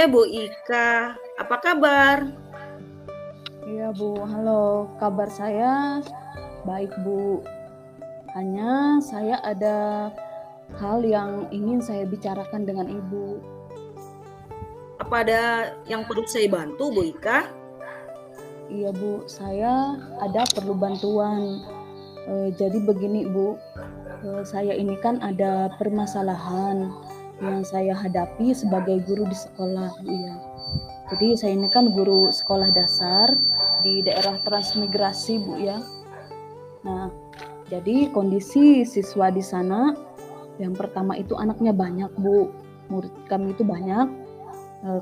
sore Bu Ika, apa kabar? Iya Bu, halo. Kabar saya baik Bu. Hanya saya ada hal yang ingin saya bicarakan dengan Ibu. Apa ada yang perlu saya bantu Bu Ika? Iya Bu, saya ada perlu bantuan. Jadi begini Bu, saya ini kan ada permasalahan yang saya hadapi sebagai guru di sekolah Bu ya. Jadi saya ini kan guru sekolah dasar di daerah transmigrasi Bu ya. Nah, jadi kondisi siswa di sana yang pertama itu anaknya banyak Bu, murid kami itu banyak,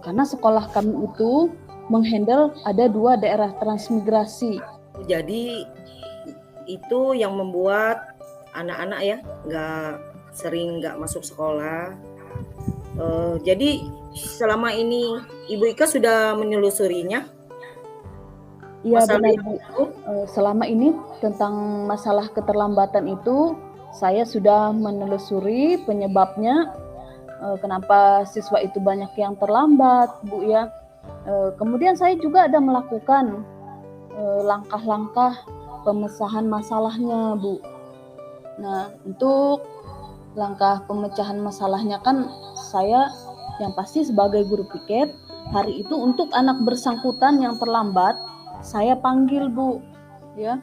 karena sekolah kami itu menghandle ada 2 daerah transmigrasi. Jadi itu yang membuat anak-anak ya nggak masuk sekolah. Jadi selama ini Ibu Ika sudah menelusurinya? Iya Masalah benar Bu, itu? selama ini tentang masalah keterlambatan itu saya sudah menelusuri penyebabnya, kenapa siswa itu banyak yang terlambat Bu ya. Kemudian saya juga ada melakukan langkah-langkah pemecahan masalahnya Bu. Nah, untuk langkah pemecahan masalahnya kan saya yang pasti sebagai guru piket, hari itu untuk anak bersangkutan yang terlambat, saya panggil Bu, ya.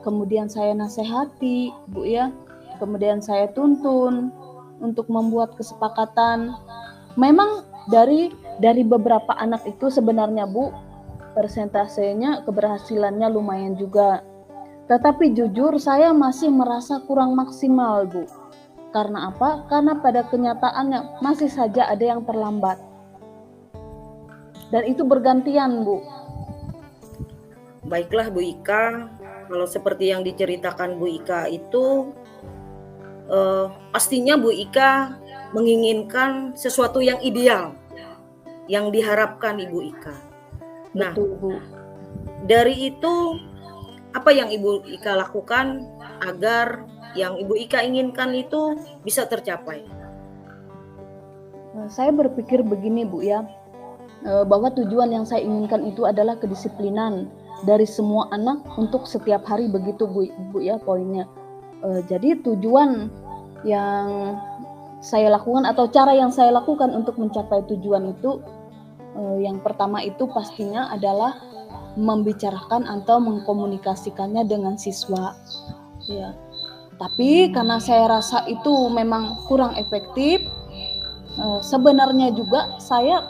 Kemudian saya nasihati Bu ya. Kemudian saya tuntun untuk membuat kesepakatan. Memang dari beberapa anak itu sebenarnya Bu, persentasenya keberhasilannya lumayan juga. Tetapi jujur saya masih merasa kurang maksimal Bu. Karena apa? Karena pada kenyataannya masih saja ada yang terlambat. Dan itu bergantian Bu. Baiklah Bu Ika, kalau seperti yang diceritakan Bu Ika itu pastinya Bu Ika menginginkan sesuatu yang ideal, yang diharapkan Ibu Ika. Nah, Betul Bu. dari itu apa yang Ibu Ika lakukan agar yang Ibu Ika inginkan itu bisa tercapai? Saya berpikir begini Bu ya, bahwa tujuan yang saya inginkan itu adalah kedisiplinan dari semua anak untuk setiap hari, begitu Bu ya poinnya. Jadi tujuan yang saya lakukan atau cara yang saya lakukan untuk mencapai tujuan itu, yang pertama itu pastinya adalah membicarakan atau mengkomunikasikannya dengan siswa ya. Tapi karena saya rasa itu memang kurang efektif, sebenarnya juga saya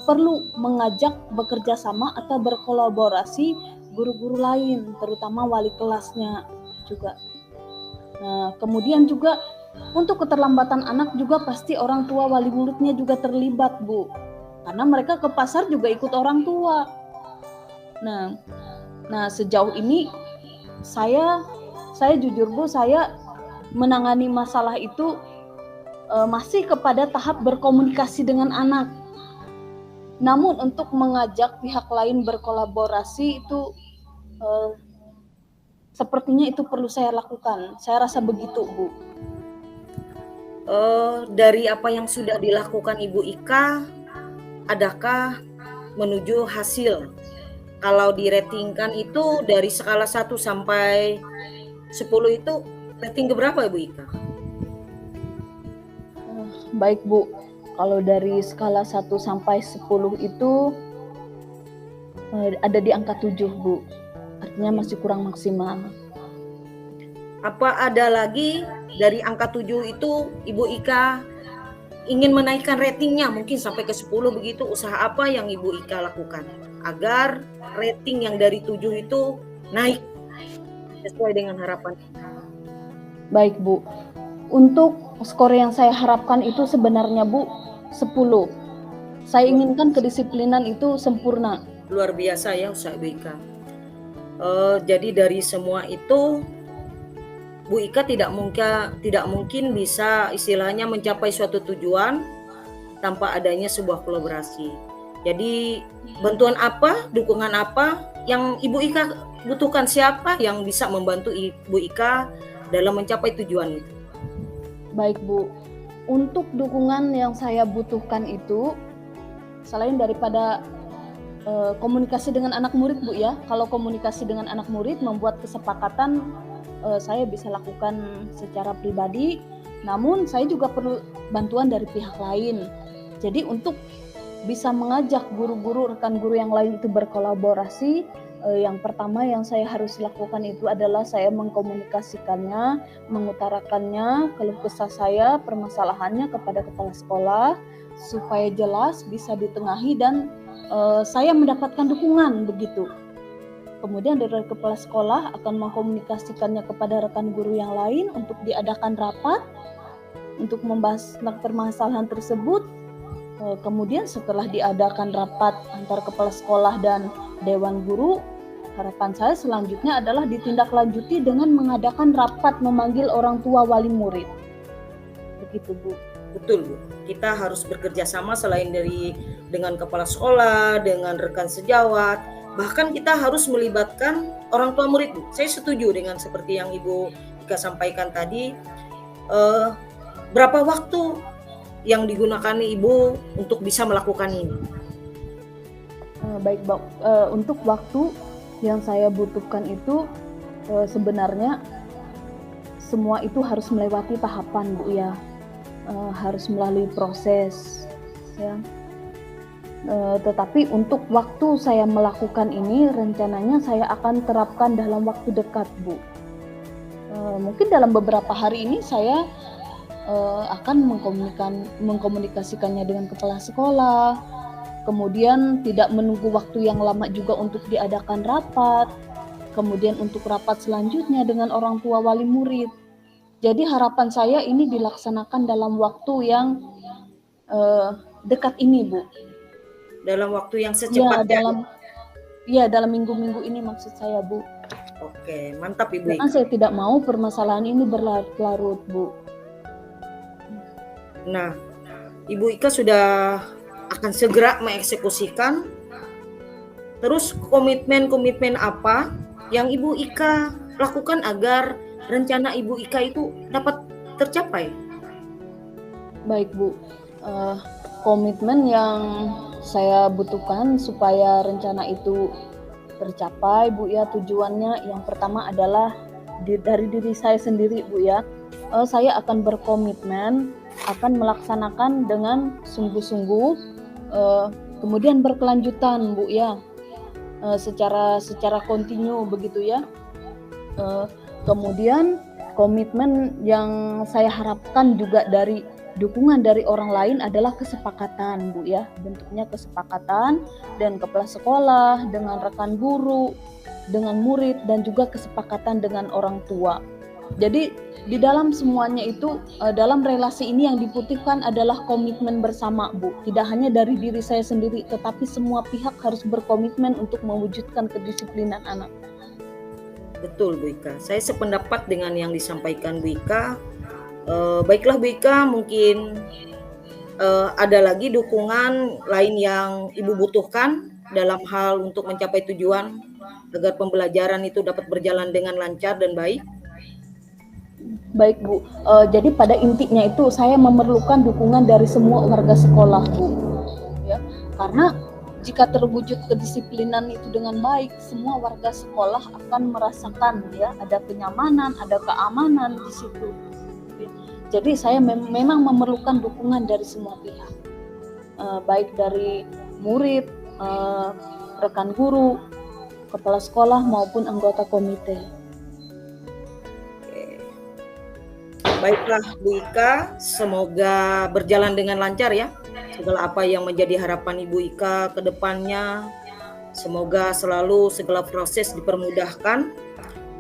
perlu mengajak bekerja sama atau berkolaborasi guru-guru lain, terutama wali kelasnya juga. Nah, kemudian juga untuk keterlambatan anak juga pasti orang tua wali muridnya juga terlibat Bu, karena mereka ke pasar juga ikut orang tua. Nah sejauh ini saya jujur Bu, saya menangani masalah itu masih kepada tahap berkomunikasi dengan anak. Namun untuk mengajak pihak lain berkolaborasi itu sepertinya itu perlu saya lakukan. Saya rasa begitu Bu. Dari apa yang sudah dilakukan Ibu Ika, adakah menuju hasil? Kalau diratingkan itu dari skala 1 sampai 10 itu rating keberapa Ibu Ika? Baik Bu, kalau dari skala 1 sampai 10 itu ada di angka 7 Bu. Artinya masih kurang maksimal. Apa ada lagi dari angka 7 itu Ibu Ika ingin menaikkan ratingnya mungkin sampai ke 10 begitu? Usaha apa yang Ibu Ika lakukan agar rating yang dari 7 itu naik sesuai dengan harapan? Baik Bu, untuk skor yang saya harapkan itu sebenarnya Bu 10. Saya inginkan kedisiplinan itu sempurna. Luar biasa ya usaha Ibu Ika. Jadi dari semua itu Bu Ika tidak mungkin bisa istilahnya mencapai suatu tujuan tanpa adanya sebuah kolaborasi. Jadi bantuan apa, dukungan apa yang Ibu Ika butuhkan, siapa yang bisa membantu Ibu Ika dalam mencapai tujuan itu? Baik Bu, untuk dukungan yang saya butuhkan itu selain daripada komunikasi dengan anak murid Bu ya. Kalau komunikasi dengan anak murid membuat kesepakatan saya bisa lakukan secara pribadi, namun saya juga perlu bantuan dari pihak lain. Jadi untuk bisa mengajak guru-guru, rekan guru yang lain itu berkolaborasi, yang pertama yang saya harus lakukan itu adalah saya mengkomunikasikannya, mengutarakannya, keluh kesah saya, permasalahannya kepada kepala sekolah, supaya jelas bisa ditengahi dan saya mendapatkan dukungan begitu. Kemudian dari kepala sekolah akan mengkomunikasikannya kepada rekan guru yang lain untuk diadakan rapat untuk membahas permasalahan tersebut. Kemudian setelah diadakan rapat antar kepala sekolah dan dewan guru, harapan saya selanjutnya adalah ditindaklanjuti dengan mengadakan rapat memanggil orang tua wali murid. Begitu Bu. Betul Bu, kita harus bekerja sama selain dengan kepala sekolah, dengan rekan sejawat, bahkan kita harus melibatkan orang tua murid Bu. Saya setuju dengan seperti yang Ibu Ika sampaikan tadi. Berapa waktu yang digunakan Ibu untuk bisa melakukan ini? Baik Bu, untuk waktu yang saya butuhkan itu sebenarnya semua itu harus melewati tahapan Bu ya. Harus melalui proses ya. Tetapi untuk waktu saya melakukan ini rencananya saya akan terapkan dalam waktu dekat Bu. Mungkin dalam beberapa hari ini saya akan mengkomunikasikannya dengan kepala sekolah, kemudian tidak menunggu waktu yang lama juga untuk diadakan rapat, kemudian untuk rapat selanjutnya dengan orang tua wali murid. Jadi harapan saya ini dilaksanakan dalam waktu yang dekat ini, Bu. Dalam waktu yang secepatnya? Dalam minggu-minggu ini maksud saya, Bu. Oke, mantap Ibu Ika. Karena saya tidak mau permasalahan ini berlarut-larut, Bu. Nah, Ibu Ika sudah akan segera mengeksekusikan. Terus komitmen apa yang Ibu Ika lakukan agar rencana Ibu Ika itu dapat tercapai? Baik Bu, komitmen yang saya butuhkan supaya rencana itu tercapai Bu ya, tujuannya yang pertama adalah dari diri saya sendiri Bu ya. Saya akan berkomitmen akan melaksanakan dengan sungguh-sungguh, kemudian berkelanjutan Bu ya, secara kontinu begitu ya. Kemudian komitmen yang saya harapkan juga dari dukungan dari orang lain adalah kesepakatan Bu ya, bentuknya kesepakatan dan kepala sekolah, dengan rekan guru, dengan murid dan juga kesepakatan dengan orang tua. Jadi di dalam semuanya itu, dalam relasi ini yang dibutuhkan adalah komitmen bersama Bu, tidak hanya dari diri saya sendiri tetapi semua pihak harus berkomitmen untuk mewujudkan kedisiplinan anak. Betul Bu Ika, saya sependapat dengan yang disampaikan Bu Ika. Baiklah Bu Ika, mungkin ada lagi dukungan lain yang Ibu butuhkan dalam hal untuk mencapai tujuan agar pembelajaran itu dapat berjalan dengan lancar dan baik? Baik Bu, jadi pada intinya itu saya memerlukan dukungan dari semua warga sekolah Bu, ya, karena jika terwujud kedisiplinan itu dengan baik, semua warga sekolah akan merasakan ya ada kenyamanan, ada keamanan di situ. Jadi saya memang memerlukan dukungan dari semua pihak, baik dari murid, rekan guru, kepala sekolah maupun anggota komite. Baiklah Bu Ika, semoga berjalan dengan lancar ya. Segala apa yang menjadi harapan Ibu Ika ke depannya, semoga selalu segala proses dipermudahkan.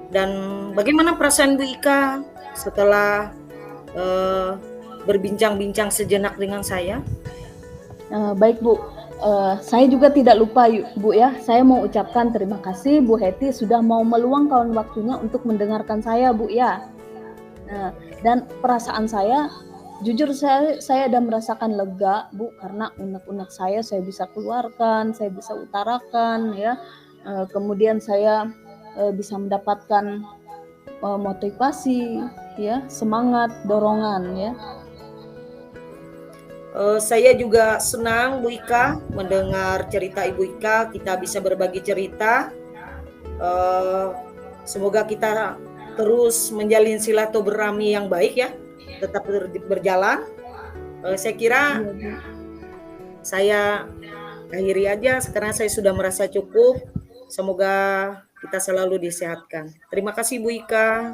Dan bagaimana perasaan Bu Ika setelah berbincang-bincang sejenak dengan saya? Baik Bu, saya juga tidak lupa Bu ya, saya mau ucapkan terima kasih Bu Heti sudah mau meluangkan waktunya untuk mendengarkan saya Bu ya. Dan perasaan saya, jujur saya ada merasakan lega Bu, karena unek-unek saya bisa keluarkan, saya bisa utarakan ya. Kemudian saya bisa mendapatkan motivasi ya, semangat, dorongan ya. Saya juga senang Bu Ika mendengar cerita Ibu Ika, kita bisa berbagi cerita. Semoga kita terus menjalin silaturahmi yang baik ya, tetap berjalan. Saya kira Iya, Bu. saya akhiri aja, sekarang saya sudah merasa cukup. Semoga kita selalu disehatkan. Terima kasih Bu Ika.